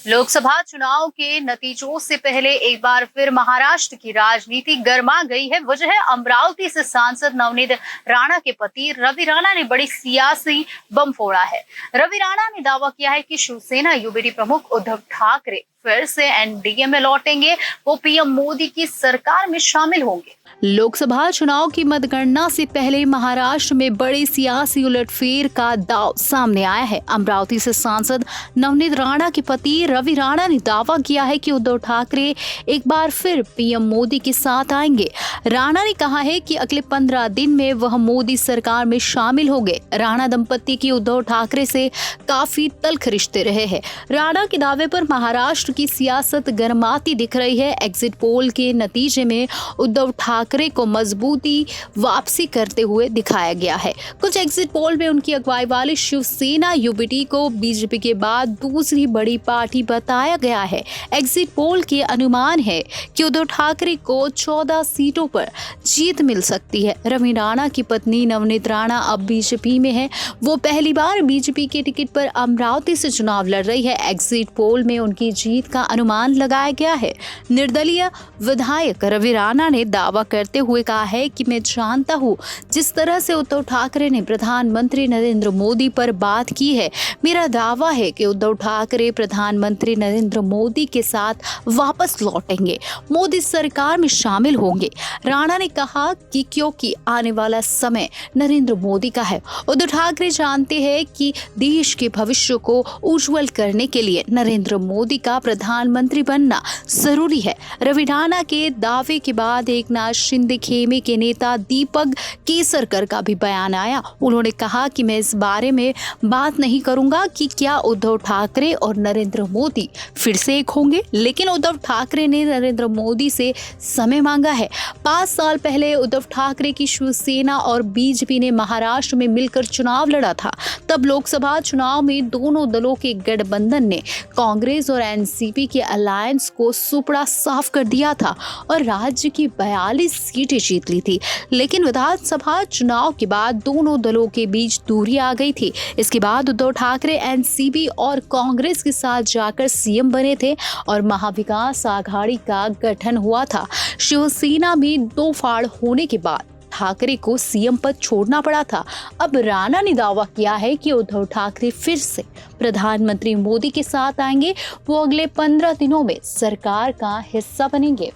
लोकसभा चुनाव के नतीजों से पहले एक बार फिर महाराष्ट्र की राजनीति गर्मा गई है। वजह अमरावती से सांसद नवनीत राणा के पति रवि राणा ने बड़ी सियासी बम फोड़ा है। रवि राणा ने दावा किया है कि शिवसेना यूबीडी प्रमुख उद्धव ठाकरे फिर से एनडीए में लौटेंगे, वो पीएम मोदी की सरकार में शामिल होंगे। लोकसभा चुनाव की मतगणना से पहले महाराष्ट्र में बड़ी सियासी उलटफेर का दाव सामने आया है। अमरावती से सांसद नवनीत राणा के पति रवि राणा ने दावा किया है कि उद्धव ठाकरे एक बार फिर पीएम मोदी के साथ आएंगे। राणा ने कहा है कि अगले 15 दिन में वह मोदी सरकार में शामिल होंगे। राणा दंपति की उद्धव ठाकरे से काफी तल्ख रिश्ते रहे हैं। राणा के दावे पर महाराष्ट्र की सियासत गर्माती दिख रही है। एग्जिट पोल के नतीजे में उद्धव ठाकरे को मजबूती वापसी करते हुए दिखाया गया है। कुछ एग्जिट पोल में उनकी अगुवाई वाली शिवसेना यूबीडी को बीजेपी के बाद दूसरी बड़ी पार्टी बताया गया है। एग्जिट पोल के अनुमान है कि उद्धव ठाकरे को 14 सीटों पर जीत मिल सकती है। रवि राणा की पत्नी नवनीत राणा अब बीजेपी में है। वो पहली बार बीजेपी के टिकट पर अमरावती से चुनाव लड़ रही है। एग्जिट पोल में उनकी जीत का अनुमान लगाया गया है। निर्दलीय विधायक रवि राणा ने दावा करते हुए कहा है कि मैं जानता हूं जिस तरह से उद्धव ठाकरे ने प्रधानमंत्री नरेंद्र मोदी पर बात की है। मेरा दावा है कि उद्धव ठाकरे प्रधानमंत्री नरेंद्र मोदी के साथ वापस लौटेंगे, मोदी सरकार में शामिल होंगे। राणा ने कहा कि क्योंकि आने वाला समय नरेंद्र मोदी का है। उद्धव ठाकरे जानते हैं कि देश के भविष्य को उज्जवल करने के लिए नरेंद्र मोदी का प्रधानमंत्री बनना जरूरी है। रवि राणा के दावे के बाद एकनाथ शिंदे खेमे के नेता दीपक केसरकर का भी बयान आया। उन्होंने कहा कि मैं इस बारे में बात नहीं करूंगा कि क्या उद्धव ठाकरे और नरेंद्र मोदी फिर से एक होंगे, लेकिन उद्धव ठाकरे ने नरेंद्र मोदी से समय मांगा है। 5 साल पहले उद्धव ठाकरे की शिवसेना और बीजेपी ने महाराष्ट्र में मिलकर चुनाव लड़ा था। तब लोकसभा चुनाव में दोनों दलों के गठबंधन ने कांग्रेस और एनसीपी के अलायंस को सुपड़ा साफ कर दिया था और राज्य की 42 सीटें जीत ली थी। लेकिन विधानसभा चुनाव के बाद दोनों दलों के बीच दूरी आ गई थी। इसके बाद उद्धव ठाकरे एनसीपी और कांग्रेस के साथ जाकर सीएम बने थे और महाविकास आघाड़ी का गठन हुआ था। शिवसेना में 2 फाड़ होने के बाद ठाकरे को सीएम पद छोड़ना पड़ा था। अब राणा ने दावा किया है कि उद्धव ठाकरे फिर से प्रधानमंत्री मोदी के साथ आएंगे। वो अगले 15 दिनों में सरकार का हिस्सा बनेंगे।